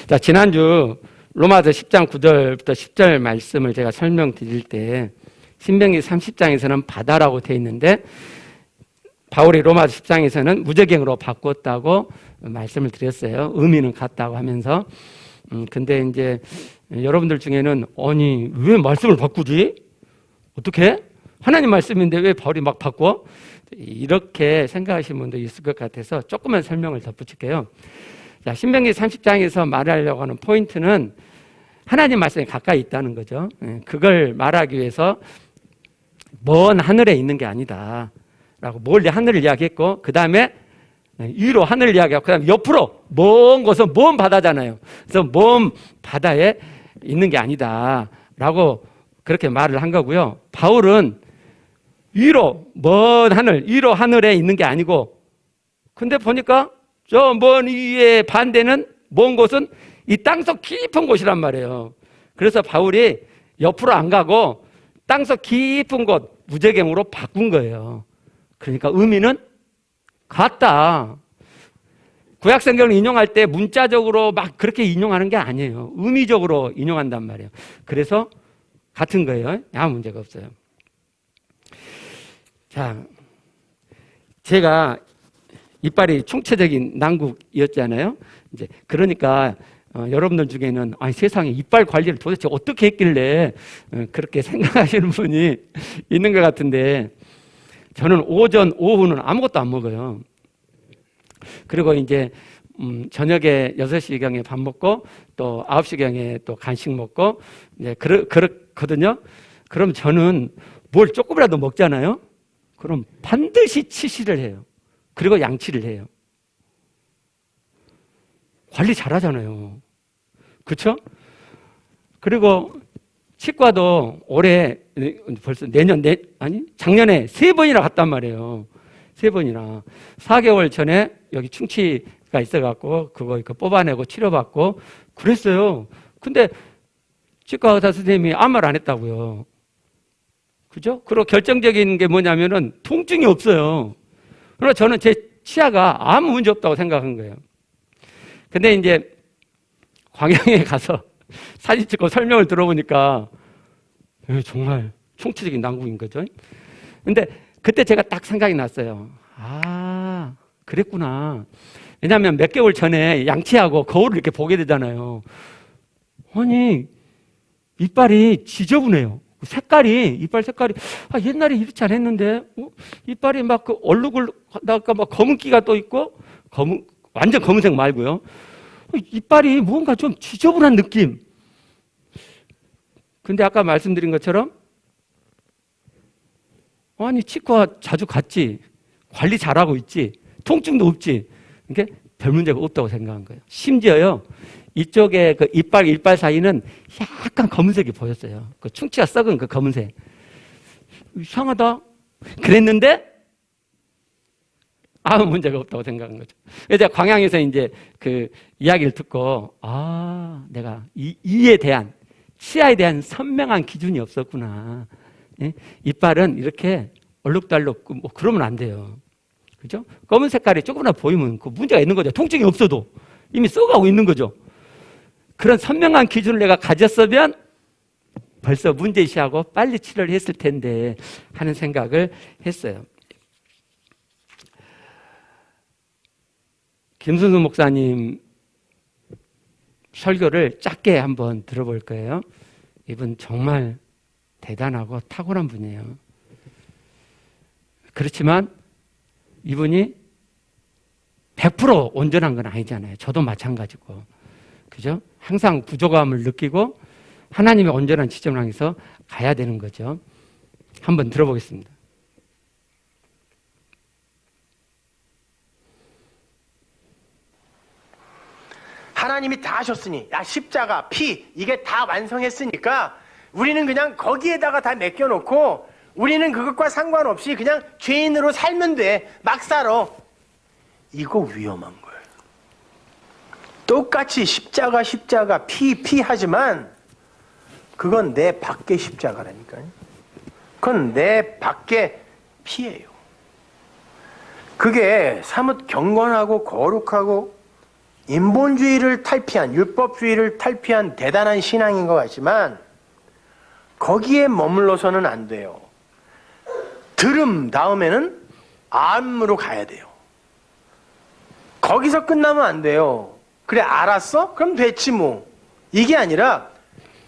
자, 지난주 로마서 10장 9절부터 10절 말씀을 제가 설명드릴 때 신명기 30장에서는 바다라고 되어 있는데 바울이 로마서 10장에서는 무적행으로 바꿨다고 말씀을 드렸어요. 의미는 같다고 하면서. 근데 이제 여러분들 중에는 아니 왜 말씀을 바꾸지? 어떻게? 하나님 말씀인데 왜 바울이 막 바꿔? 이렇게 생각하시는 분도 있을 것 같아서 조금만 설명을 덧붙일게요. 자, 신명기 30장에서 말하려고 하는 포인트는 하나님 말씀에 가까이 있다는 거죠. 그걸 말하기 위해서 먼 하늘에 있는 게 아니다 라고 멀리 하늘을 이야기했고, 그 다음에 위로 하늘을 이야기하고, 그 다음에 옆으로 먼 곳은 먼 바다잖아요. 그래서 먼 바다에 있는 게 아니다 라고 그렇게 말을 한 거고요. 바울은 위로 먼 하늘, 위로 하늘에 있는 게 아니고, 근데 보니까 저 먼 위의 반대는 먼 곳은 이 땅속 깊은 곳이란 말이에요. 그래서 바울이 옆으로 안 가고 땅속 깊은 곳 무적행으로 바꾼 거예요. 그러니까 의미는 같다. 구약 성경을 인용할 때 문자적으로 막 그렇게 인용하는 게 아니에요. 의미적으로 인용한단 말이에요. 그래서 같은 거예요. 아무 문제가 없어요. 자, 제가 이빨이 총체적인 난국이었잖아요. 이제 그러니까 여러분들 중에는 아니 세상에 이빨 관리를 도대체 어떻게 했길래 그렇게 생각하시는 분이 있는 것 같은데, 저는 오전, 오후는 아무것도 안 먹어요. 그리고 이제 저녁에 6시경에 밥 먹고 또 9시경에 또 간식 먹고 이제 그렇거든요. 그럼 저는 뭘 조금이라도 먹잖아요. 그럼 반드시 치실을 해요. 그리고 양치를 해요. 관리 잘하잖아요. 그렇죠? 그리고 치과도 올해 벌써 작년에 3번이나 갔단 말이에요. 3번이나. 4개월 전에 여기 충치가 있어갖고 그거 뽑아내고 치료받고 그랬어요. 근데 치과 의사 선생님이 아무 말 안 했다고요. 그죠? 그리고 결정적인 게 뭐냐면은 통증이 없어요. 그러나 저는 제 치아가 아무 문제 없다고 생각한 거예요. 근데 이제 광양에 가서 사진 찍고 설명을 들어보니까 정말 총체적인 난국인 거죠. 근데 그때 제가 딱 생각이 났어요. 아, 그랬구나. 왜냐하면 몇 개월 전에 양치하고 거울을 이렇게 보게 되잖아요. 아니, 이빨이 지저분해요. 이빨 색깔이, 옛날에 이렇지 않았는데, 이빨이 막 그 얼룩을다가 막 검은기가 또 있고, 완전 검은색 말고요. 이빨이 뭔가 좀 지저분한 느낌. 근데 아까 말씀드린 것처럼, 아니, 치과 자주 갔지. 관리 잘하고 있지. 통증도 없지. 그러니까 별 문제가 없다고 생각한 거예요. 심지어요, 이쪽에 그 이빨 사이는 약간 검은색이 보였어요. 그 충치가 썩은 그 검은색. 이상하다. 그랬는데, 아무 문제가 없다고 생각한 거죠. 그래서 제가 광양에서 이제 그 이야기를 듣고, 내가 이에 대한, 치아에 대한 선명한 기준이 없었구나. 예? 이빨은 이렇게 얼룩달룩, 뭐 그러면 안 돼요. 그죠? 검은 색깔이 조금이라도 보이면 그 문제가 있는 거죠. 통증이 없어도 이미 썩어가고 있는 거죠. 그런 선명한 기준을 내가 가졌으면 벌써 문제시하고 빨리 치료를 했을 텐데 하는 생각을 했어요. 김순수 목사님 설교를 짧게 한번 들어볼 거예요. 이분 정말 대단하고 탁월한 분이에요. 그렇지만 이분이 100% 온전한 건 아니잖아요. 저도 마찬가지고. 그죠? 항상 부족함을 느끼고 하나님의 온전한 지점을 향해서 가야 되는 거죠. 한번 들어보겠습니다. 하나님이 다 하셨으니, 십자가, 피, 이게 다 완성했으니까 우리는 그냥 거기에다가 다 맡겨놓고 우리는 그것과 상관없이 그냥 죄인으로 살면 돼. 막 살아. 이거 위험한 거예요. 똑같이 십자가, 피 하지만 그건 내 밖의 십자가라니까요. 그건 내 밖의 피예요. 그게 사뭇 경건하고 거룩하고 인본주의를 탈피한, 율법주의를 탈피한 대단한 신앙인 것 같지만 거기에 머물러서는 안 돼요. 들음 다음에는 암으로 가야 돼요. 거기서 끝나면 안 돼요. 그래, 알았어? 그럼 됐지 뭐. 이게 아니라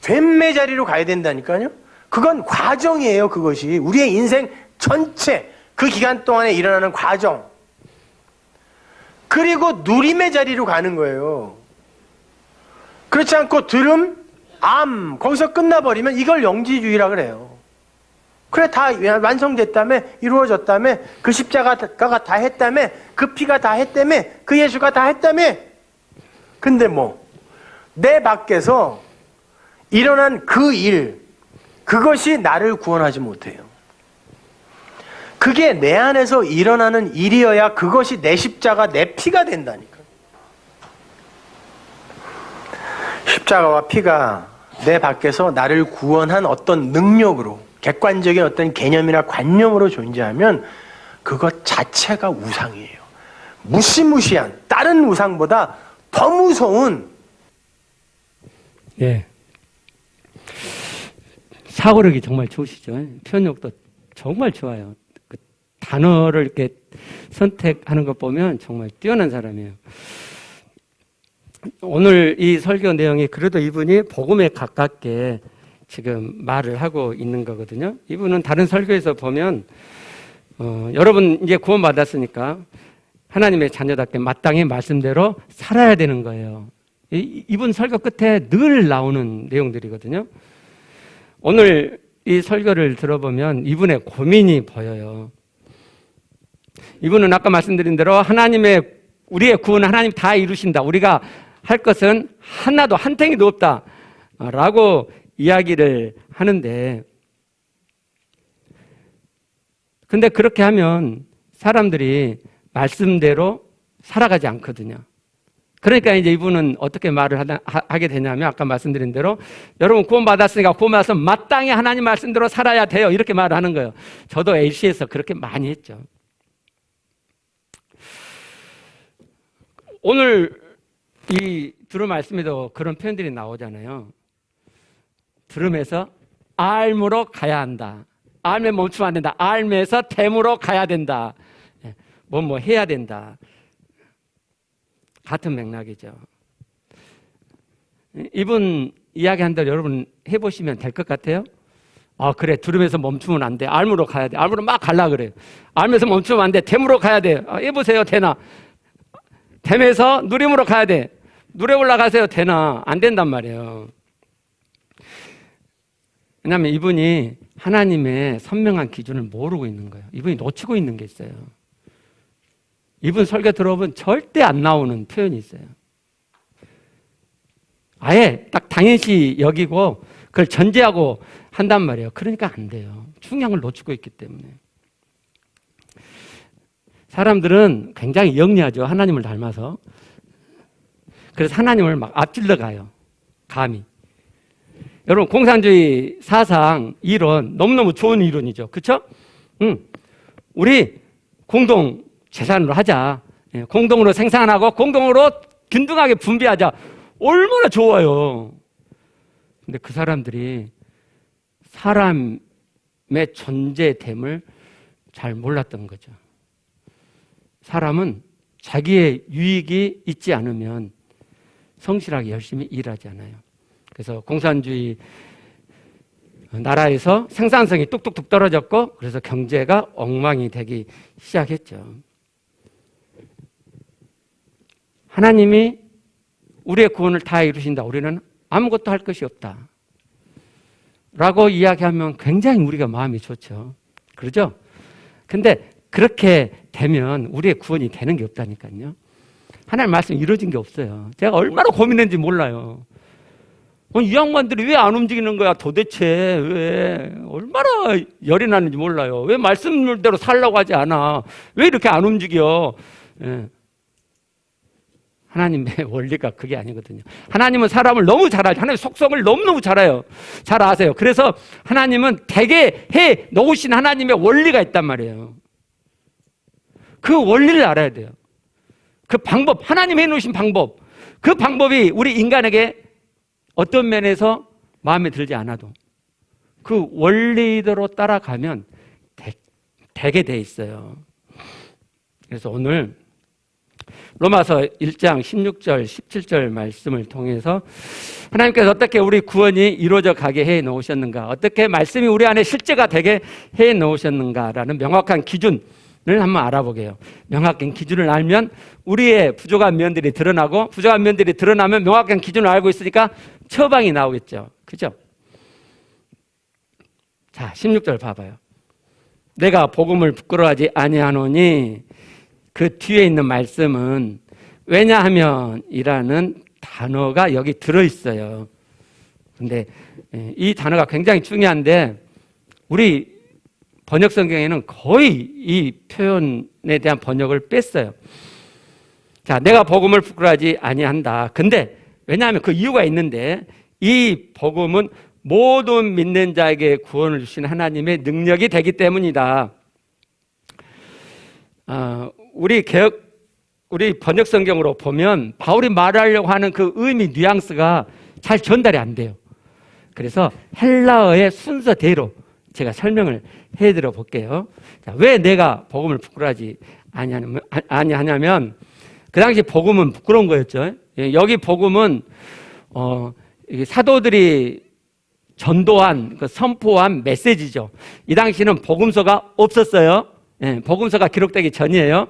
됨매 자리로 가야 된다니까요. 그건 과정이에요. 그것이 우리의 인생 전체 그 기간 동안에 일어나는 과정. 그리고 누림의 자리로 가는 거예요. 그렇지 않고 들음, 암 거기서 끝나버리면 이걸 영지주의라 그래요. 그래, 다 완성됐다며, 이루어졌다며, 그 십자가가 다 했다며, 그 피가 다 했다며, 그 예수가 다 했다며. 근데 뭐 내 밖에서 일어난 그 일, 그것이 나를 구원하지 못해요. 그게 내 안에서 일어나는 일이어야 그것이 내 십자가, 내 피가 된다니까. 십자가와 피가 내 밖에서 나를 구원한 어떤 능력으로, 객관적인 어떤 개념이나 관념으로 존재하면 그것 자체가 우상이에요. 무시무시한 다른 우상보다 더 무서운. 예. 사고력이 정말 좋으시죠. 표현력도 정말 좋아요. 그 단어를 이렇게 선택하는 것 보면 정말 뛰어난 사람이에요. 오늘 이 설교 내용이 그래도 이분이 복음에 가깝게 지금 말을 하고 있는 거거든요. 이분은 다른 설교에서 보면 여러분 이제 구원받았으니까 하나님의 자녀답게 마땅히 말씀대로 살아야 되는 거예요. 이분 설교 끝에 늘 나오는 내용들이거든요. 오늘 이 설교를 들어보면 이분의 고민이 보여요. 이분은 아까 말씀드린 대로 우리의 구원은 하나님 다 이루신다. 우리가 할 것은 하나도 한 탱이도 없다. 라고 이야기를 하는데, 근데 그렇게 하면 사람들이 말씀대로 살아가지 않거든요. 그러니까 이제 이분은 어떻게 말을 하게 되냐면, 아까 말씀드린 대로 여러분 구원받았으니까 구원받아서 마땅히 하나님 말씀대로 살아야 돼요. 이렇게 말을 하는 거예요. 저도 AC에서 그렇게 많이 했죠. 오늘 이 들음 말씀에도 그런 표현들이 나오잖아요. 들음에서 알므로 가야 한다. 알매 멈추면 안 된다. 알매에서 됨으로 가야 된다. 뭐 해야 된다. 같은 맥락이죠. 이분 이야기한 대로 여러분 해보시면 될 것 같아요. 그래, 들음에서 멈추면 안 돼. 알므로 가야 돼. 알므로 막 갈라 그래요. 알면서 멈추면 안 돼. 됨으로 가야 돼. 해보세요. 되나? 됨에서 누림으로 가야 돼. 누레 올라가세요. 되나? 안 된단 말이에요. 왜냐하면 이분이 하나님의 선명한 기준을 모르고 있는 거예요. 이분이 놓치고 있는 게 있어요. 이분 설교 들어보면 절대 안 나오는 표현이 있어요. 아예 딱 당연시 여기고 그걸 전제하고 한단 말이에요. 그러니까 안 돼요. 중요한 걸 놓치고 있기 때문에. 사람들은 굉장히 영리하죠. 하나님을 닮아서. 그래서 하나님을 막 앞질러 가요. 감히. 여러분, 공산주의 사상 이론 너무너무 좋은 이론이죠. 그렇죠? 우리 공동 재산으로 하자. 공동으로 생산하고 공동으로 균등하게 분배하자. 얼마나 좋아요. 근데 그 사람들이 사람의 존재됨을 잘 몰랐던 거죠. 사람은 자기의 유익이 있지 않으면 성실하게 열심히 일하지 않아요. 그래서 공산주의 나라에서 생산성이 뚝뚝뚝 떨어졌고, 그래서 경제가 엉망이 되기 시작했죠. 하나님이 우리의 구원을 다 이루신다. 우리는 아무것도 할 것이 없다. 라고 이야기하면 굉장히 우리가 마음이 좋죠. 그러죠? 근데 그렇게 되면 우리의 구원이 되는 게 없다니까요. 하나님 말씀 이루어진 게 없어요. 제가 얼마나 고민했는지 몰라요. 이 양반들이 왜 안 움직이는 거야? 도대체 왜? 얼마나 열이 나는지 몰라요. 왜 말씀대로 살라고 하지 않아? 왜 이렇게 안 움직여? 하나님의 원리가 그게 아니거든요. 하나님은 사람을 너무 잘 알죠. 하나님의 속성을 너무너무 잘 알아요. 잘 아세요. 그래서 하나님은 되게 해 놓으신 하나님의 원리가 있단 말이에요. 그 원리를 알아야 돼요. 그 방법, 하나님 해 놓으신 방법, 그 방법이 우리 인간에게 어떤 면에서 마음에 들지 않아도 그 원리대로 따라가면 되게 돼 있어요. 그래서 오늘 로마서 1장 16절, 17절 말씀을 통해서 하나님께서 어떻게 우리 구원이 이루어져 가게 해 놓으셨는가, 어떻게 말씀이 우리 안에 실제가 되게 해 놓으셨는가라는 명확한 기준을 한번 알아보게요. 명확한 기준을 알면 우리의 부족한 면들이 드러나고, 부족한 면들이 드러나면 명확한 기준을 알고 있으니까 처방이 나오겠죠. 그죠? 자, 16절 봐봐요. 내가 복음을 부끄러워하지 아니하노니, 그 뒤에 있는 말씀은 왜냐하면 이라는 단어가 여기 들어있어요. 근데 이 단어가 굉장히 중요한데 우리 번역 성경에는 거의 이 표현에 대한 번역을 뺐어요. 자, 내가 복음을 부끄러워하지 아니한다. 근데 왜냐하면 그 이유가 있는데, 이 복음은 모든 믿는 자에게 구원을 주신 하나님의 능력이 되기 때문이다. 우리 번역 성경으로 보면 바울이 말하려고 하는 그 의미 뉘앙스가 잘 전달이 안 돼요. 그래서 헬라어의 순서대로 제가 설명을 해드려 볼게요. 자, 왜 내가 복음을 부끄러워하지 아니하냐면 그 당시 복음은 부끄러운 거였죠. 여기 복음은 사도들이 전도한, 선포한 메시지죠. 이 당시는 복음서가 없었어요. 복음서가 기록되기 전이에요.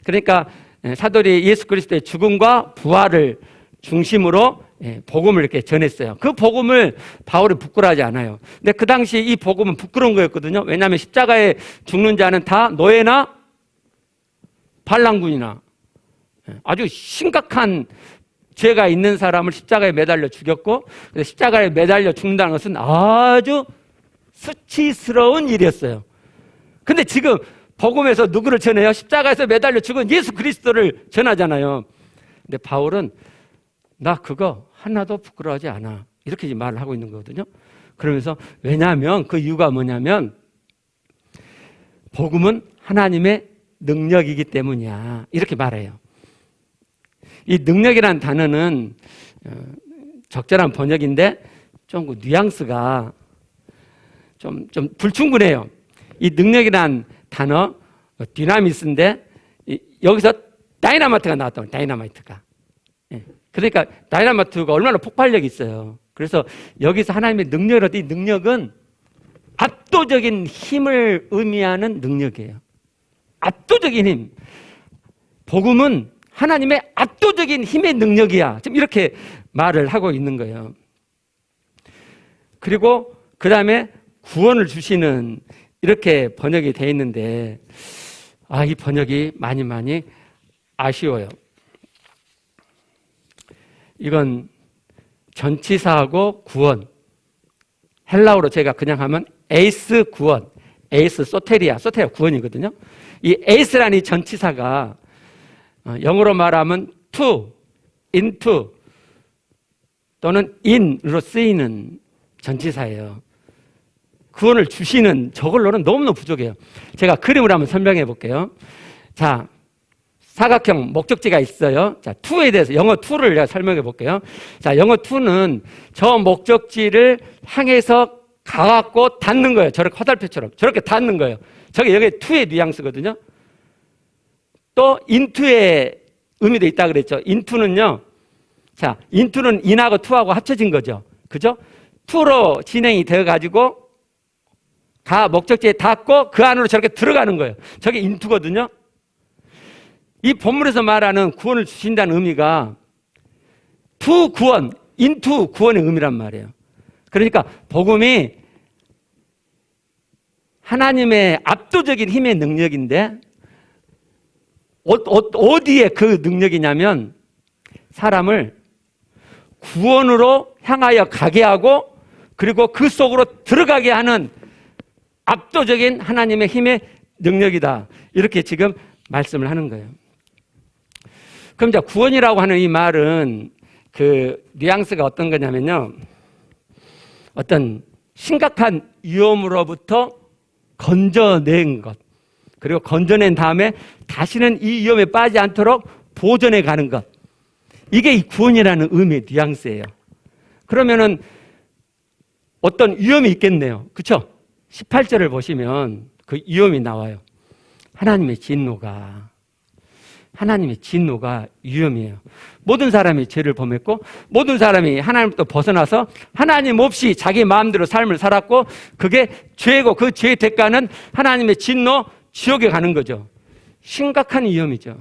그러니까 사도들이 예수 그리스도의 죽음과 부활을 중심으로 복음을 이렇게 전했어요. 그 복음을 바울이 부끄러워하지 않아요. 근데 그 당시 이 복음은 부끄러운 거였거든요. 왜냐하면 십자가에 죽는 자는 다 노예나 반란군이나 아주 심각한 죄가 있는 사람을 십자가에 매달려 죽였고, 십자가에 매달려 죽는다는 것은 아주 수치스러운 일이었어요. 근데 지금 복음에서 누구를 전해요? 십자가에서 매달려 죽은 예수 그리스도를 전하잖아요. 근데 바울은 나 그거 하나도 부끄러워하지 않아, 이렇게 말을 하고 있는 거거든요. 그러면서 왜냐하면 그 이유가 뭐냐면 복음은 하나님의 능력이기 때문이야, 이렇게 말해요. 이 능력이라는 단어는 적절한 번역인데 좀 그 뉘앙스가 좀 불충분해요. 이 능력이라는 단어 디나미스인데 여기서 다이나마이트가 나왔다고. 다이나마이트가. 그러니까 다이나마이트가 얼마나 폭발력이 있어요. 그래서 여기서 하나님의 능력이라도 이 능력은 압도적인 힘을 의미하는 능력이에요. 압도적인 힘. 복음은 하나님의 압도적인 힘의 능력이야, 지금 이렇게 말을 하고 있는 거예요. 그리고 그 다음에 구원을 주시는, 이렇게 번역이 되어 있는데 이 번역이 많이 아쉬워요. 이건 전치사하고 구원, 헬라어로 제가 그냥 하면 에이스 구원, 에이스 소테리아 구원이거든요. 이 에이스라는 이 전치사가 영어로 말하면 to, into 또는 in으로 쓰이는 전치사예요. 구원을 주시는, 저걸로는 너무너무 부족해요. 제가 그림으로 한번 설명해 볼게요. 자, 사각형 목적지가 있어요. 자, to에 대해서 영어 to를 제가 설명해 볼게요. 자, 영어 to는 저 목적지를 향해서 가갖고 닿는 거예요. 저렇게 화살표처럼 저렇게 닿는 거예요. 저게 여기 to의 뉘앙스거든요. 또 into의 의미도 있다 그랬죠. into는요. 자, into는 in하고 to하고 합쳐진 거죠. 그죠? to로 진행이 되어 가지고 목적지에 닿고 그 안으로 저렇게 들어가는 거예요. 저게 into거든요. 이 본문에서 말하는 구원을 주신다는 의미가 to 구원, into 구원의 의미란 말이에요. 그러니까 복음이 하나님의 압도적인 힘의 능력인데 어디에 그 능력이냐면 사람을 구원으로 향하여 가게 하고 그리고 그 속으로 들어가게 하는 압도적인 하나님의 힘의 능력이다, 이렇게 지금 말씀을 하는 거예요. 그럼 이제 구원이라고 하는 이 말은 그 뉘앙스가 어떤 거냐면요, 어떤 심각한 위험으로부터 건져낸 것, 그리고 건져낸 다음에 다시는 이 위험에 빠지지 않도록 보존해 가는 것, 이게 이 구원이라는 의미의 뉘앙스예요. 그러면은 어떤 위험이 있겠네요. 그렇죠? 18절을 보시면 그 위험이 나와요. 하나님의 진노가 위험이에요. 모든 사람이 죄를 범했고 모든 사람이 하나님부터 벗어나서 하나님 없이 자기 마음대로 삶을 살았고 그게 죄고 그 죄의 대가는 하나님의 진노, 지옥에 가는 거죠. 심각한 위험이죠.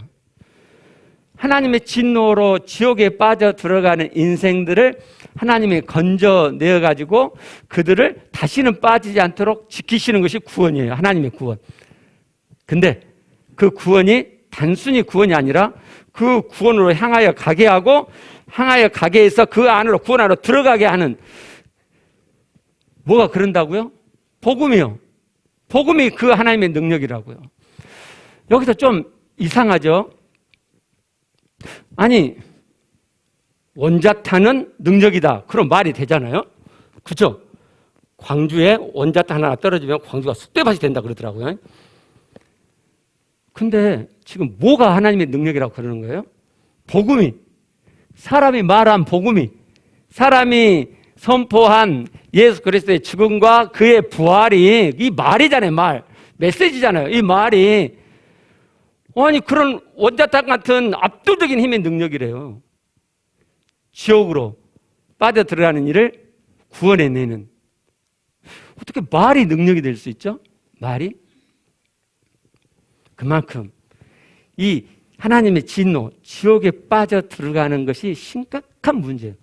하나님의 진노로 지옥에 빠져 들어가는 인생들을 하나님이 건져내어가지고 그들을 다시는 빠지지 않도록 지키시는 것이 구원이에요. 하나님의 구원. 근데 그 구원이 단순히 구원이 아니라 그 구원으로 향하여 가게 하고 향하여 가게 해서 그 안으로 구원 안으로 들어가게 하는 뭐가 그런다고요? 복음이요. 복음이 그 하나님의 능력이라고요. 여기서 좀 이상하죠? 아니 원자탄은 능력이다. 그럼 말이 되잖아요. 그렇죠? 광주에 원자탄 하나 떨어지면 광주가 쑥대밭이 된다 그러더라고요. 근데 지금 뭐가 하나님의 능력이라고 그러는 거예요? 복음이, 사람이 말한 복음이, 사람이 선포한 예수 그리스도의 죽음과 그의 부활이 이 말이잖아요. 말, 메시지잖아요. 이 말이 아니 그런 원자탄 같은 압도적인 힘의 능력이래요. 지옥으로 빠져들어가는 일을 구원해내는. 어떻게 말이 능력이 될 수 있죠? 말이? 그만큼 이 하나님의 진노, 지옥에 빠져 들어가는 것이 심각한 문제예요.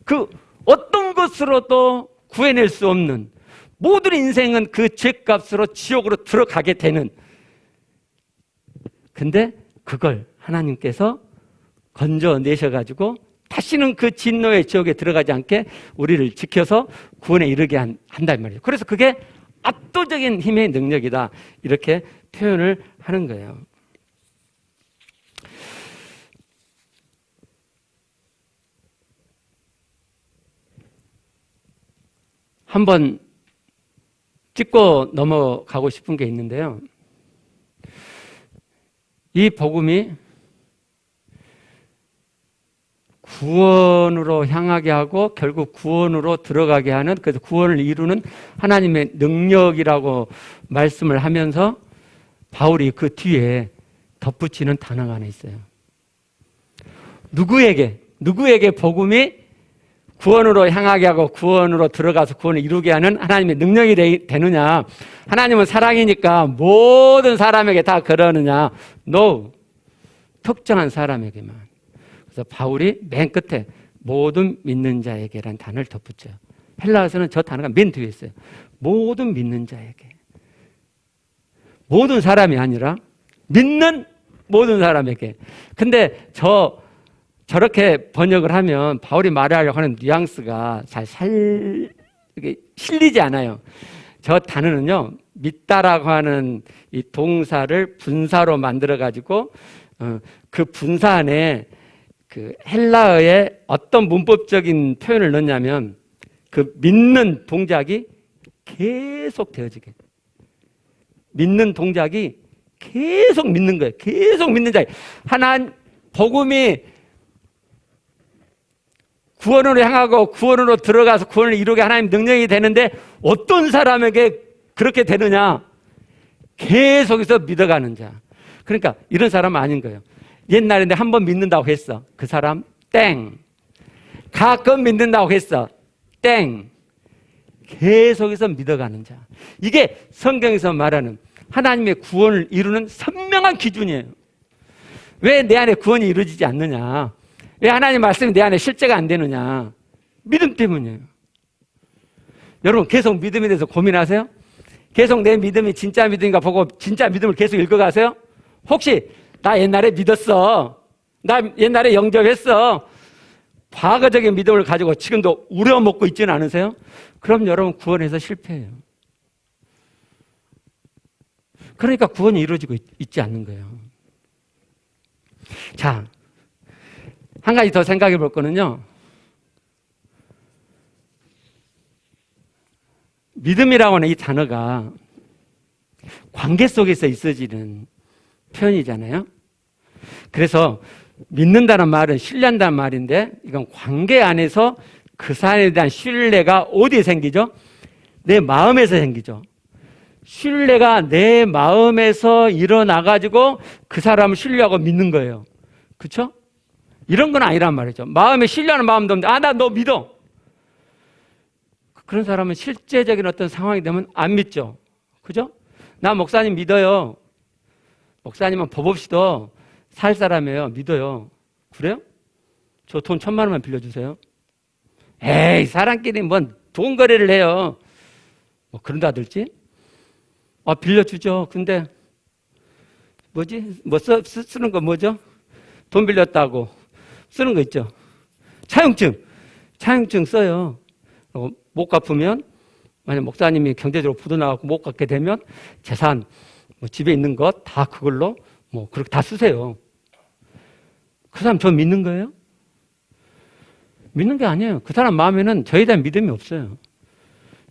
그 어떤 것으로도 구해낼 수 없는 모든 인생은 그 죄값으로 지옥으로 들어가게 되는. 근데 그걸 하나님께서 건져내셔가지고 다시는 그 진노의 지옥에 들어가지 않게 우리를 지켜서 구원에 이르게 한단 말이에요. 그래서 그게 압도적인 힘의 능력이다. 이렇게 표현을 하는 거예요. 한번 짚고 넘어가고 싶은 게 있는데요. 이 복음이 구원으로 향하게 하고 결국 구원으로 들어가게 하는, 그래서 구원을 이루는 하나님의 능력이라고 말씀을 하면서 바울이 그 뒤에 덧붙이는 단어가 하나 있어요. 누구에게 복음이 구원으로 향하게 하고 구원으로 들어가서 구원을 이루게 하는 하나님의 능력이 되느냐? 하나님은 사랑이니까 모든 사람에게 다 그러느냐? No. 특정한 사람에게만. 그래서 바울이 맨 끝에 모든 믿는 자에게라는 단어를 덧붙여요. 헬라어에서는 저 단어가 맨 뒤에 있어요. 모든 믿는 자에게. 모든 사람이 아니라 믿는 모든 사람에게. 근데 저렇게 번역을 하면 바울이 말하려고 하는 뉘앙스가 잘 실리지 않아요. 저 단어는요, 믿다라고 하는 이 동사를 분사로 만들어가지고 그 분사 안에 그 헬라어의 어떤 문법적인 표현을 넣냐면 그 믿는 동작이 계속 되어지게. 믿는 동작이 계속 믿는 거예요. 계속 믿는 자예요. 복음이 구원으로 향하고 구원으로 들어가서 구원을 이루게 하나님 능력이 되는데 어떤 사람에게 그렇게 되느냐? 계속해서 믿어가는 자. 그러니까 이런 사람은 아닌 거예요. 옛날에 한 번 믿는다고 했어. 그 사람 땡. 가끔 믿는다고 했어. 땡. 계속해서 믿어가는 자. 이게 성경에서 말하는 하나님의 구원을 이루는 선명한 기준이에요. 왜 내 안에 구원이 이루어지지 않느냐? 왜 하나님 말씀이 내 안에 실제가 안 되느냐? 믿음 때문이에요. 여러분 계속 믿음에 대해서 고민하세요? 계속 내 믿음이 진짜 믿음인가 보고 진짜 믿음을 계속 읽어가세요? 혹시 나 옛날에 믿었어. 나 옛날에 영접했어. 과거적인 믿음을 가지고 지금도 우려먹고 있지는 않으세요? 그럼 여러분 구원에서 실패해요. 그러니까 구원이 이루어지고 있지 않는 거예요. 자, 한 가지 더 생각해 볼 거는요. 믿음이라고 하는 이 단어가 관계 속에서 있어지는 표현이잖아요. 그래서 믿는다는 말은 신뢰한다는 말인데 이건 관계 안에서 그 사람에 대한 신뢰가 어디에 생기죠? 내 마음에서 생기죠. 신뢰가 내 마음에서 일어나가지고 그 사람을 신뢰하고 믿는 거예요. 그렇죠? 이런 건 아니란 말이죠. 마음에 신뢰하는 마음도 없는데 나 너 믿어. 그런 사람은 실제적인 어떤 상황이 되면 안 믿죠. 그죠? 나 목사님 믿어요. 목사님은 법 없이도 살 사람이에요. 믿어요. 그래요? 저 돈 1,000만 원만 빌려주세요. 에이, 사람끼리 뭔 돈 거래를 해요. 뭐 그런다들지? 빌려주죠. 근데 뭐지? 쓰는 거 뭐죠? 돈 빌렸다고 쓰는 거 있죠. 차용증 써요. 못 갚으면 만약 목사님이 경제적으로 부도나고 못 갚게 되면 재산, 뭐 집에 있는 것 다 그걸로 뭐 그렇게 다 쓰세요. 그 사람 저 믿는 거예요? 믿는 게 아니에요. 그 사람 마음에는 저에 대한 믿음이 없어요.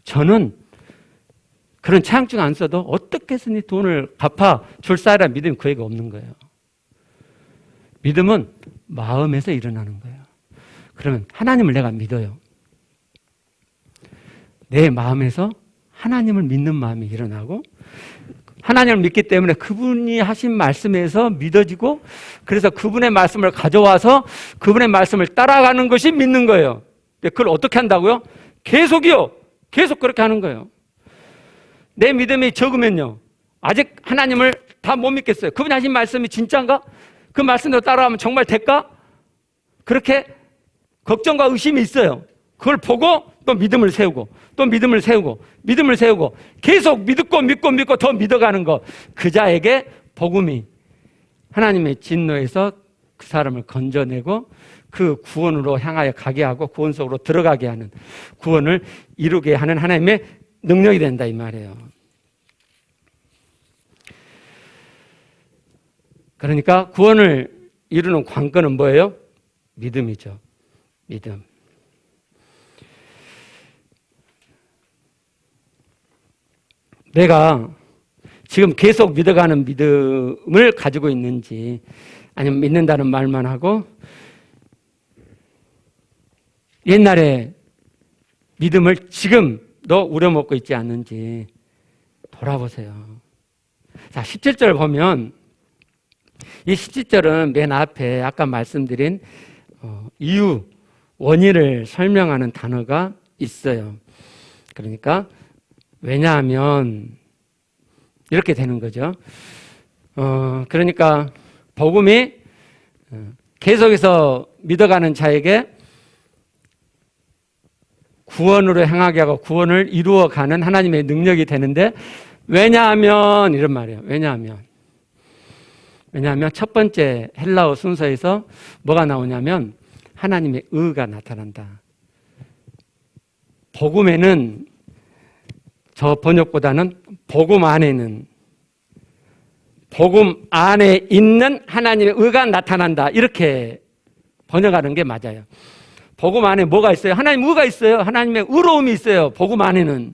저는 그런 차용증 안 써도 어떻게 해서니 돈을 갚아 줄 사람 믿음이 그에게 없는 거예요. 믿음은 마음에서 일어나는 거예요. 그러면 하나님을 내가 믿어요. 내 마음에서 하나님을 믿는 마음이 일어나고 하나님을 믿기 때문에 그분이 하신 말씀에서 믿어지고 그래서 그분의 말씀을 가져와서 그분의 말씀을 따라가는 것이 믿는 거예요. 그걸 어떻게 한다고요? 계속이요. 계속 그렇게 하는 거예요. 내 믿음이 적으면요. 아직 하나님을 다 못 믿겠어요. 그분이 하신 말씀이 진짜인가? 그 말씀대로 따라가면 정말 될까? 그렇게 걱정과 의심이 있어요. 그걸 보고 또 믿음을 세우고 또 믿음을 세우고 계속 믿고 더 믿어가는 것. 그 자에게 복음이 하나님의 진노에서 그 사람을 건져내고 그 구원으로 향하여 가게 하고 구원 속으로 들어가게 하는 구원을 이루게 하는 하나님의 능력이 된다 이 말이에요. 그러니까 구원을 이루는 관건은 뭐예요? 믿음이죠. 믿음. 내가 지금 계속 믿어가는 믿음을 가지고 있는지 아니면 믿는다는 말만 하고 옛날에 믿음을 지금도 우려먹고 있지 않는지 돌아보세요. 자, 17절 보면 이 17절은 맨 앞에 아까 말씀드린 이유, 원인을 설명하는 단어가 있어요. 그러니까 왜냐하면 이렇게 되는 거죠. 그러니까 복음이 계속해서 믿어가는 자에게 구원으로 향하게 하고 구원을 이루어가는 하나님의 능력이 되는데 왜냐하면 이런 말이에요. 왜냐하면 첫 번째 헬라어 순서에서 뭐가 나오냐면 하나님의 의가 나타난다. 복음에는 저 번역보다는 복음 안에 있는 하나님의 의가 나타난다. 이렇게 번역하는 게 맞아요. 복음 안에 뭐가 있어요? 하나님의 의가 있어요. 하나님의 의로움이 있어요. 복음 안에는.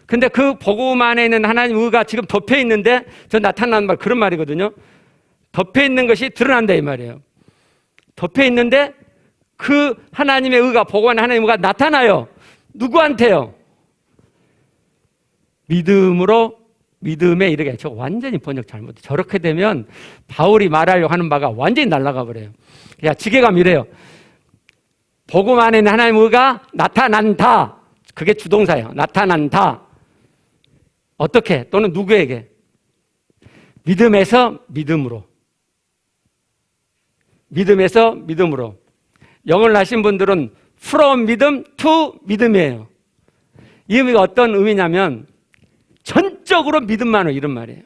근데 그 복음 안에 있는 하나님의 의가 지금 덮여 있는데 저 나타나는 말 그런 말이거든요. 덮여 있는 것이 드러난다 이 말이에요. 덮여 있는데 그 하나님의 의가 복음 안에 하나님의 의가 나타나요. 누구한테요? 믿음에 이르게. 저 완전히 번역 잘못해. 저렇게 되면 바울이 말하려고 하는 바가 완전히 날아가 버려요. 야, 지게감 이래요. 복음 안에 있는 하나님의 의가 나타난다. 그게 주동사예요. 나타난다. 어떻게? 또는 누구에게? 믿음에서 믿음으로. 영어를 하신 분들은 from 믿음 to 믿음이에요. 이 의미가 어떤 의미냐면 전적으로 믿음만으로 이런 말이에요.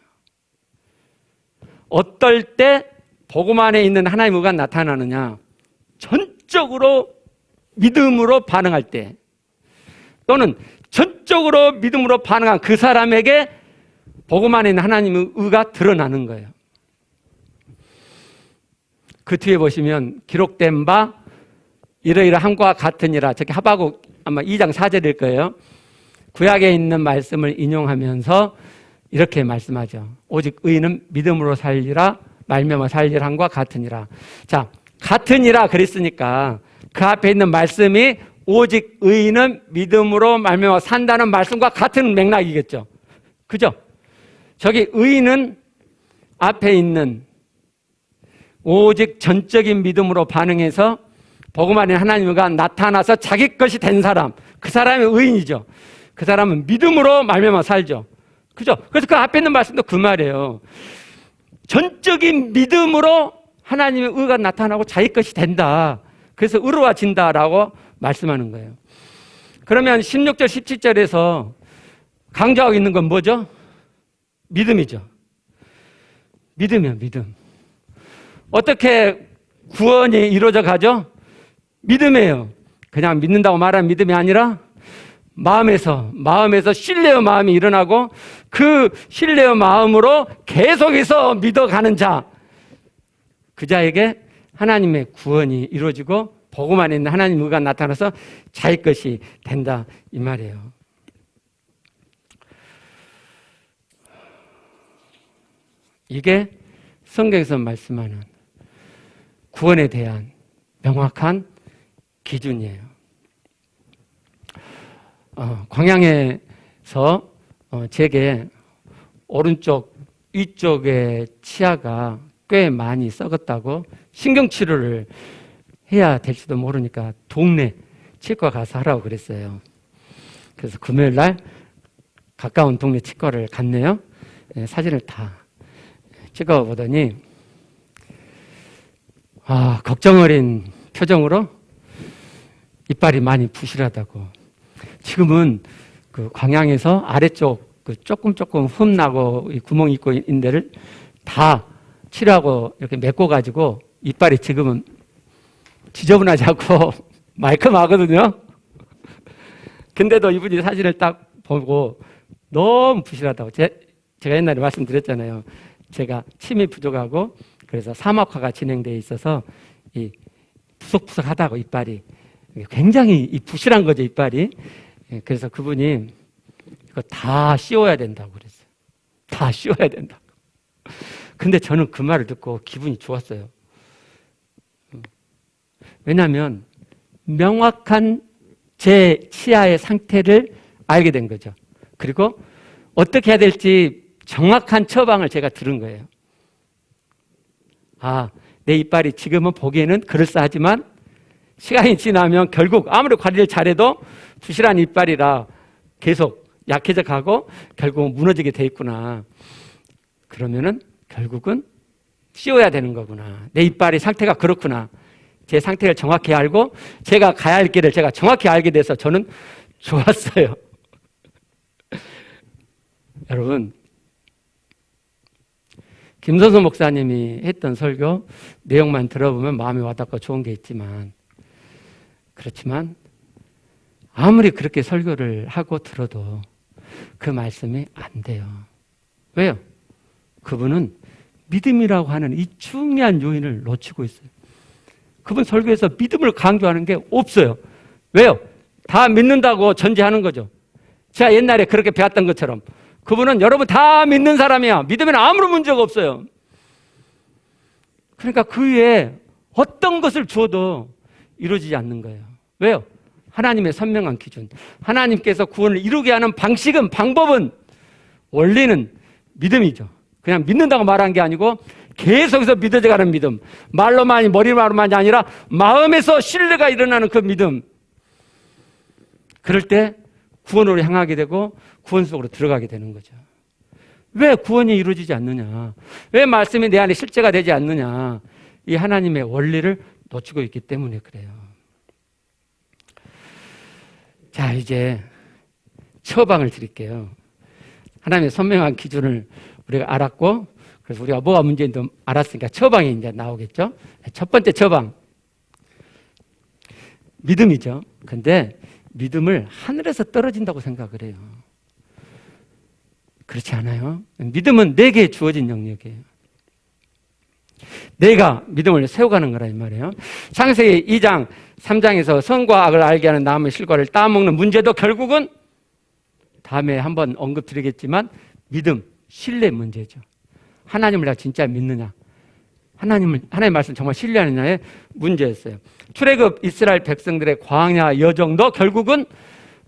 어떨 때 복음 안에 있는 하나님의 의가 나타나느냐? 전적으로 믿음으로 반응할 때 또는 전적으로 믿음으로 반응한 그 사람에게 복음 안에 있는 하나님의 의가 드러나는 거예요. 그 뒤에 보시면 기록된 바 이러이러함과 같으니라. 저기 하박국 아마 2장 4절일 거예요. 구약에 있는 말씀을 인용하면서 이렇게 말씀하죠. 오직 의인은 믿음으로 살리라. 말미암아 살리람과 같으니라. 자, 같으니라 그랬으니까 그 앞에 있는 말씀이 오직 의인은 믿음으로 말미암아 산다는 말씀과 같은 맥락이겠죠. 그죠? 저기 의인은 앞에 있는 오직 전적인 믿음으로 반응해서 복음 안에 하나님과 나타나서 자기 것이 된 사람, 그 사람이 의인이죠. 그 사람은 믿음으로 말미암아 살죠. 그죠? 그래서 그 앞에 있는 말씀도 그 말이에요. 전적인 믿음으로 하나님의 의가 나타나고 자기 것이 된다. 그래서 의로워진다라고 말씀하는 거예요. 그러면 16절, 17절에서 강조하고 있는 건 뭐죠? 믿음이죠. 믿음이요, 믿음. 어떻게 구원이 이루어져 가죠? 믿음이에요. 그냥 믿는다고 말하는 믿음이 아니라 마음에서 신뢰의 마음이 일어나고 그 신뢰의 마음으로 계속해서 믿어가는 자, 그 자에게 하나님의 구원이 이루어지고 복음 안에 있는 하나님의 의가 나타나서 자기 것이 된다 이 말이에요. 이게 성경에서 말씀하는 구원에 대한 명확한 기준이에요. 광양에서 제게 오른쪽 위쪽의 치아가 꽤 많이 썩었다고 신경치료를 해야 될지도 모르니까 동네 치과 가서 하라고 그랬어요. 그래서 금요일 날 가까운 동네 치과를 갔네요. 사진을 다 찍어보더니 걱정 어린 표정으로 이빨이 많이 부실하다고. 지금은 그 광양에서 아래쪽 그 조금 흠나고 구멍 있고 있는 데를 다 치료하고 이렇게 메꿔가지고 이빨이 지금은 지저분하지 않고 말끔하거든요. 근데도 이분이 사진을 딱 보고 너무 부실하다고. 제가 옛날에 말씀드렸잖아요. 제가 침이 부족하고 그래서 사막화가 진행되어 있어서 이 푸석푸석하다고 이빨이 굉장히 부실한 거죠, 이빨이. 그래서 그분이 이거 다 씌워야 된다고 그랬어요. 다 씌워야 된다고. 근데 저는 그 말을 듣고 기분이 좋았어요. 왜냐하면 명확한 제 치아의 상태를 알게 된 거죠. 그리고 어떻게 해야 될지 정확한 처방을 제가 들은 거예요. 내 이빨이 지금은 보기에는 그럴싸하지만 시간이 지나면 결국 아무리 관리를 잘해도 부실한 이빨이라 계속 약해져 가고 결국은 무너지게 돼 있구나. 그러면은 결국은 씌워야 되는 거구나. 내 이빨의 상태가 그렇구나. 제 상태를 정확히 알고 제가 가야 할 길을 제가 정확히 알게 돼서 저는 좋았어요. 여러분, 김선수 목사님이 했던 설교 내용만 들어보면 마음이 와닿고 좋은 게 있지만, 그렇지만 아무리 그렇게 설교를 하고 들어도 그 말씀이 안 돼요. 왜요? 그분은 믿음이라고 하는 이 중요한 요인을 놓치고 있어요. 그분 설교에서 믿음을 강조하는 게 없어요. 왜요? 다 믿는다고 전제하는 거죠. 제가 옛날에 그렇게 배웠던 것처럼 그분은 여러분 다 믿는 사람이야. 믿으면 아무런 문제가 없어요. 그러니까 그 위에 어떤 것을 주어도 이루어지지 않는 거예요. 왜요? 하나님의 선명한 기준. 하나님께서 구원을 이루게 하는 방식은, 방법은, 원리는 믿음이죠. 그냥 믿는다고 말한 게 아니고 계속해서 믿어져가는 믿음. 말로만이, 머리로만이 아니라 마음에서 신뢰가 일어나는 그 믿음. 그럴 때 구원으로 향하게 되고 구원 속으로 들어가게 되는 거죠. 왜 구원이 이루어지지 않느냐? 왜 말씀이 내 안에 실제가 되지 않느냐? 이 하나님의 원리를 놓치고 있기 때문에 그래요. 자, 이제 처방을 드릴게요. 하나님의 선명한 기준을 우리가 알았고, 그래서 우리가 뭐가 문제인지 알았으니까 처방이 이제 나오겠죠? 첫 번째 처방. 믿음이죠. 근데 믿음을 하늘에서 떨어진다고 생각을 해요. 그렇지 않아요? 믿음은 내게 주어진 영역이에요. 내가 믿음을 세워가는 거라 이 말이에요. 창세기 2장, 3장에서 선과 악을 알게 하는 나무의 실과를 따먹는 문제도 결국은 다음에 한번 언급드리겠지만 믿음, 신뢰 문제죠. 하나님을 내가 진짜 믿느냐? 하나님의 말씀 정말 신뢰하느냐의 문제였어요. 출애굽 이스라엘 백성들의 광야 여정도 결국은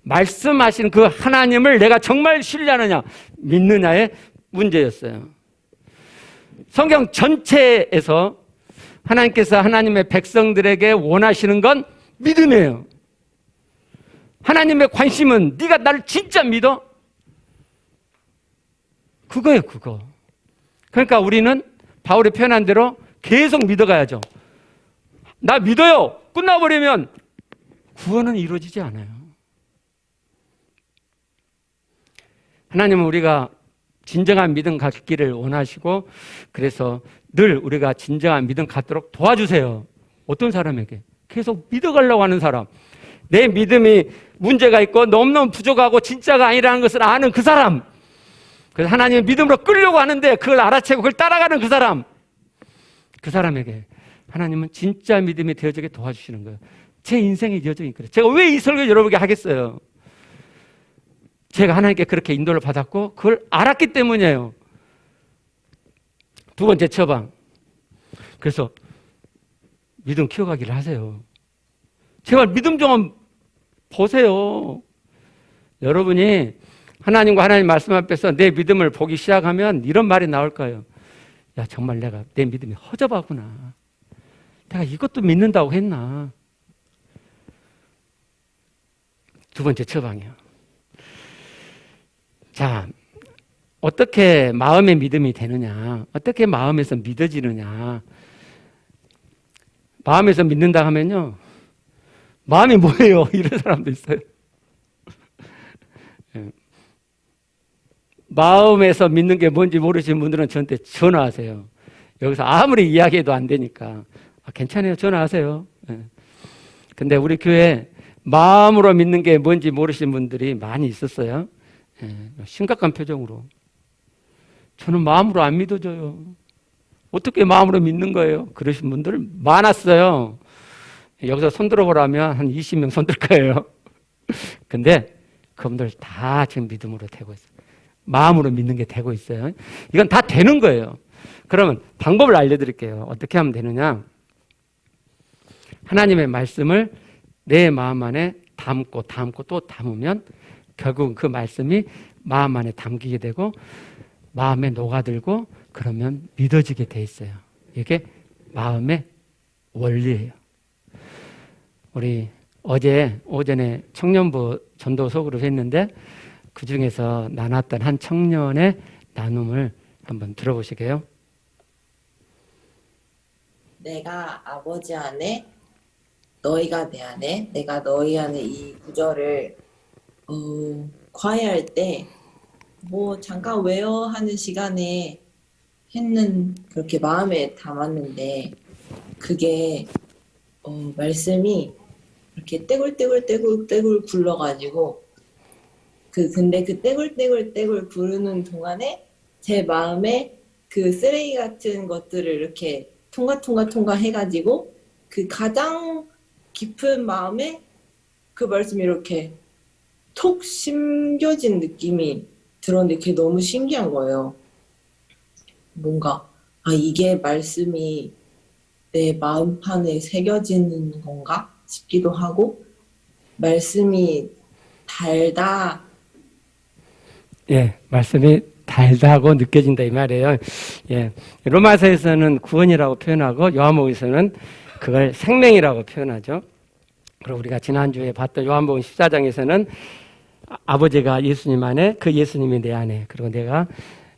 말씀하신 그 하나님을 내가 정말 신뢰하느냐, 믿느냐의 문제였어요. 성경 전체에서 하나님께서 하나님의 백성들에게 원하시는 건 믿음이에요. 하나님의 관심은 네가 나를 진짜 믿어? 그거예요, 그거. 그러니까 우리는 바울이 표현한 대로 계속 믿어가야죠. 나 믿어요. 끝나버리면 구원은 이루어지지 않아요. 하나님은 우리가 진정한 믿음 갖기를 원하시고 그래서 늘 우리가 진정한 믿음 갖도록 도와주세요. 어떤 사람에게? 계속 믿어가려고 하는 사람. 내 믿음이 문제가 있고 너무너무 부족하고 진짜가 아니라는 것을 아는 그 사람. 그래서 하나님의 믿음으로 끌려고 하는데 그걸 알아채고 그걸 따라가는 그 사람. 그 사람에게 하나님은 진짜 믿음이 되어지게 도와주시는 거예요. 제 인생의 여정이 그래요. 제가 왜 이 설교 여러분에게 하겠어요? 제가 하나님께 그렇게 인도를 받았고 그걸 알았기 때문이에요. 두 번째 처방. 그래서 믿음 키워가기를 하세요. 제발 믿음 좀 보세요. 여러분이 하나님과 하나님 말씀 앞에서 내 믿음을 보기 시작하면 이런 말이 나올 거예요. 야, 정말 내가 내 믿음이 허접하구나. 내가 이것도 믿는다고 했나. 두 번째 처방이요. 자, 어떻게 마음의 믿음이 되느냐, 어떻게 마음에서 믿어지느냐. 마음에서 믿는다 하면요, 마음이 뭐예요? 이런 사람도 있어요. 마음에서 믿는 게 뭔지 모르시는 분들은 저한테 전화하세요. 여기서 아무리 이야기해도 안 되니까. 괜찮아요, 전화하세요. 근데 우리 교회에 마음으로 믿는 게 뭔지 모르시는 분들이 많이 있었어요. 심각한 표정으로. 저는 마음으로 안 믿어져요. 어떻게 마음으로 믿는 거예요? 그러신 분들 많았어요. 여기서 손들어 보라면 한 20명 손들 거예요. 근데 그분들 다 지금 믿음으로 되고 있어요. 마음으로 믿는 게 되고 있어요. 이건 다 되는 거예요. 그러면 방법을 알려드릴게요. 어떻게 하면 되느냐? 하나님의 말씀을 내 마음 안에 담고 또 담으면 결국 그 말씀이 마음 안에 담기게 되고 마음에 녹아들고 그러면 믿어지게 돼 있어요. 이게 마음의 원리예요. 우리 어제 오전에 청년부 전도 소그룹 했는데 그 중에서 나눴던 한 청년의 나눔을 한번 들어보시게요. 내가 아버지 안에 너희가 내 안에 내가 너희 안에 이 구절을 과외할 때 뭐 잠깐 외워 하는 시간에 그렇게 마음에 담았는데 그게 말씀이 이렇게 떼굴떼굴 굴러가지고 근데 그 떼굴떼굴 부르는 동안에 제 마음에 그 쓰레기 같은 것들을 이렇게 통과 해가지고 그 가장 깊은 마음에 그 말씀이 이렇게 톡 심겨진 느낌이 들었는데 그게 너무 신기한 거예요. 뭔가 이게 말씀이 내 마음판에 새겨지는 건가 싶기도 하고 말씀이 달다. 예, 말씀이 달다고 느껴진다 이 말이에요. 예, 로마서에서는 구원이라고 표현하고 요한복음에서는 그걸 생명이라고 표현하죠. 그리고 우리가 지난주에 봤던 요한복음 14장에서는 아버지가 예수님 안에 그 예수님이 내 안에 그리고 내가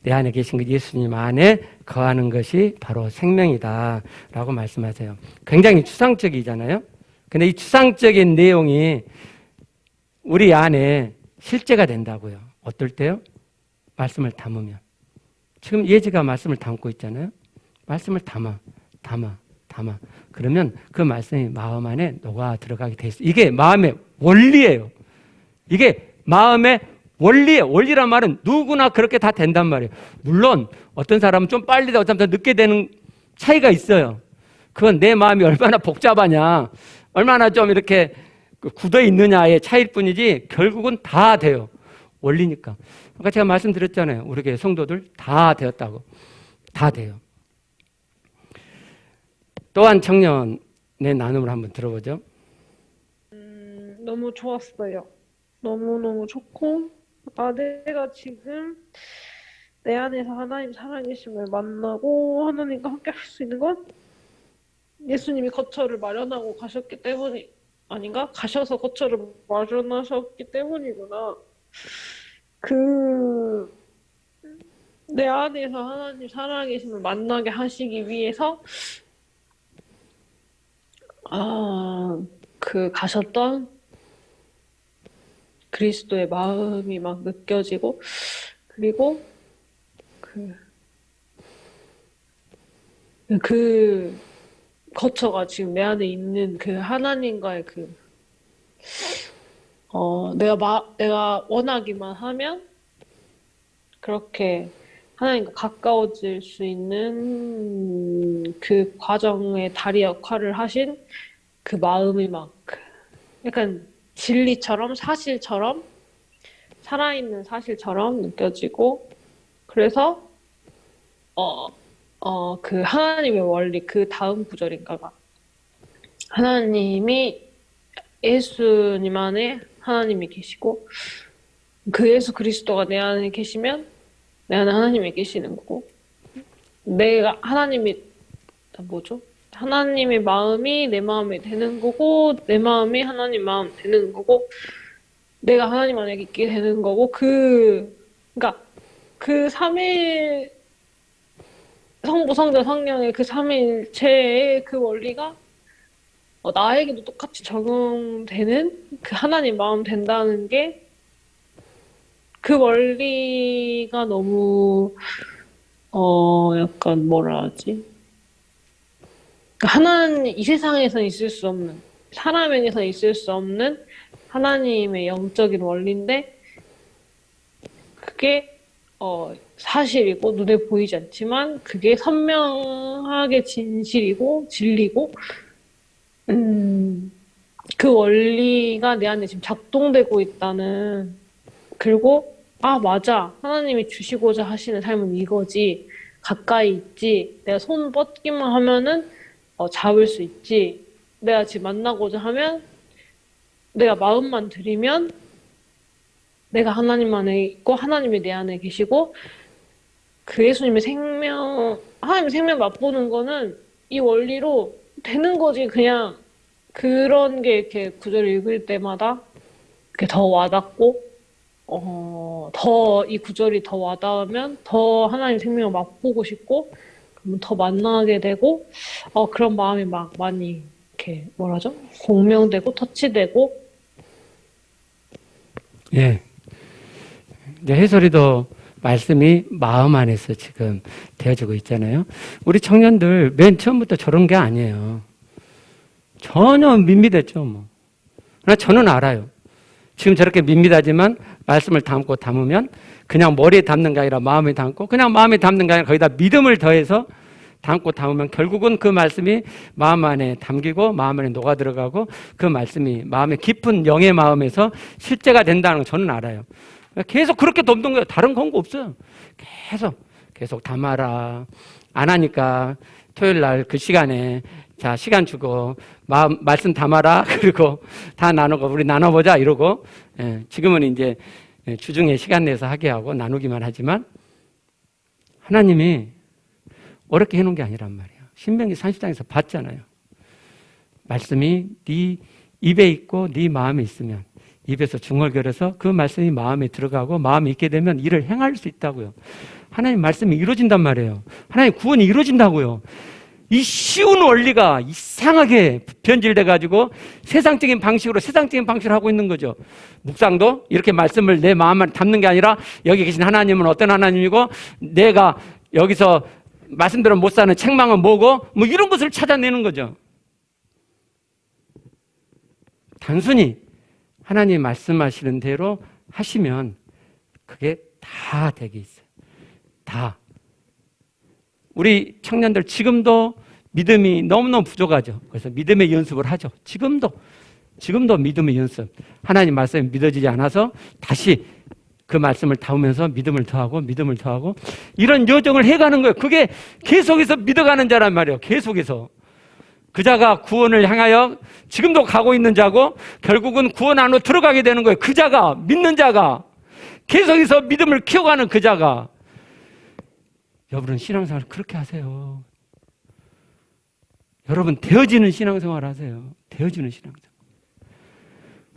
내 안에 계신 그 예수님 안에 거하는 것이 바로 생명이다라고 말씀하세요. 굉장히 추상적이잖아요. 근데 이 추상적인 내용이 우리 안에 실제가 된다고요. 어떨 때요? 말씀을 담으면. 지금 예지가 말씀을 담고 있잖아요. 말씀을 담아. 그러면 그 말씀이 마음 안에 녹아 들어가게 돼 있어요. 이게 마음의 원리예요. 이게 마음의 원리예요. 원리란 말은 누구나 그렇게 다 된단 말이에요. 물론 어떤 사람은 좀 빨리 되고 어떤 사람은 늦게 되는 차이가 있어요. 그건 내 마음이 얼마나 복잡하냐, 얼마나 좀 이렇게 굳어 있느냐의 차이일 뿐이지 결국은 다 돼요. 원리니까. 아까 제가 말씀드렸잖아요. 우리 교회 성도들 다 되었다고. 다 돼요. 또한 청년의 나눔을 한번 들어보죠. 너무 좋았어요. 너무너무 좋고, 내가 지금 내 안에서 하나님 살아계심을 만나고 하나님과 함께 할 수 있는 건 예수님이 거처를 마련하고 가셨기 때문이 아닌가? 가셔서 거처를 마련하셨기 때문이구나. 내 안에서 하나님 살아계심을 만나게 하시기 위해서 가셨던 그리스도의 마음이 막 느껴지고, 그리고 그 거처가 지금 내 안에 있는 그 하나님과의 내가 원하기만 하면 그렇게 하나님과 가까워질 수 있는 그 과정의 다리 역할을 하신 그 마음이 막 약간 진리처럼 사실처럼 살아있는 사실처럼 느껴지고, 그래서 그 하나님의 원리 그 다음 구절인가가 하나님이 예수님 안에 하나님이 계시고 그 예수 그리스도가 내 안에 계시면 내 안에 하나님이 계시는 거고, 내가 하나님의 마음이 내 마음에 되는 거고, 내 마음이 하나님 마음 되는 거고, 내가 하나님 안에 있게 되는 거고, 그러니까 그 삼일 성부 성자 성령의 그 삼일체의 그 원리가 나에게도 똑같이 적용되는 그 하나님 마음 된다는 게, 그 원리가 너무 약간 뭐라 하지? 하나님, 이 세상에서 있을 수 없는, 사람에게서 있을 수 없는 하나님의 영적인 원리인데, 그게 사실이고 눈에 보이지 않지만 그게 선명하게 진실이고 진리고, 그 원리가 내 안에 지금 작동되고 있다는, 그리고 맞아, 하나님이 주시고자 하시는 삶은 이거지, 가까이 있지, 내가 손 뻗기만 하면은 잡을 수 있지, 내가 지금 만나고자 하면 내가 마음만 들이면 내가 하나님 안에 있고 하나님이 내 안에 계시고, 그 예수님의 하나님의 생명 맛보는 거는 이 원리로 되는 거지. 그냥 그런 게 이렇게 구절을 읽을 때마다 이렇게 더 와닿고, 더 이 구절이 더 와닿으면 더 하나님 생명을 맛보고 싶고, 그러면 더 만나게 되고, 그런 마음이 막 많이 이렇게 뭐라죠? 공명되고 터치되고. 예. 이제 해설이도 말씀이 마음 안에서 지금 되어지고 있잖아요. 우리 청년들 맨 처음부터 저런 게 아니에요. 전혀 밋밋했죠, 뭐. 그러나 저는 알아요. 지금 저렇게 밋밋하지만 말씀을 담으면 그냥 머리에 담는 게 아니라 마음에 담고, 그냥 마음에 담는 게 아니라 거기다 믿음을 더해서 담으면 결국은 그 말씀이 마음 안에 담기고 마음 안에 녹아 들어가고, 그 말씀이 마음의 깊은 영의 마음에서 실제가 된다는 거 저는 알아요. 계속 그렇게 돕는 거예요. 다른 권고 없어요. 계속 담아라. 안 하니까 토요일 날 그 시간에 자, 시간 주고 말씀 담아라. 그리고 다 나누고 우리 나눠보자 이러고, 지금은 이제 주중에 시간 내서 하게 하고 나누기만 하지만, 하나님이 어렵게 해놓은 게 아니란 말이에요. 신명기 30장에서 봤잖아요. 말씀이 네 입에 있고 네 마음에 있으면, 입에서 중얼거려서 그 말씀이 마음에 들어가고 마음에 있게 되면 이를 행할 수 있다고요. 하나님 말씀이 이루어진단 말이에요. 하나님 구원이 이루어진다고요. 이 쉬운 원리가 이상하게 변질돼가지고 세상적인 방식으로 하고 있는 거죠. 묵상도 이렇게 말씀을 내 마음 안에 담는 게 아니라, 여기 계신 하나님은 어떤 하나님이고, 내가 여기서 말씀대로 못 사는 책망은 뭐고, 뭐 이런 것을 찾아내는 거죠. 단순히 하나님 말씀하시는 대로 하시면 그게 다 되게 있어요. 다. 우리 청년들 지금도 믿음이 너무너무 부족하죠. 그래서 믿음의 연습을 하죠. 지금도 믿음의 연습. 하나님 말씀이 믿어지지 않아서 다시 그 말씀을 담으면서 믿음을 더하고 이런 여정을 해가는 거예요. 그게 계속해서 믿어가는 자란 말이에요. 계속해서. 그 자가 구원을 향하여 지금도 가고 있는 자고 결국은 구원 안으로 들어가게 되는 거예요. 그 자가, 믿는 자가, 계속해서 믿음을 키워가는 그 자가. 여러분 신앙생활 그렇게 하세요. 여러분 되어지는 신앙생활 하세요. 되어지는 신앙생활.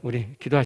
우리 기도하시죠.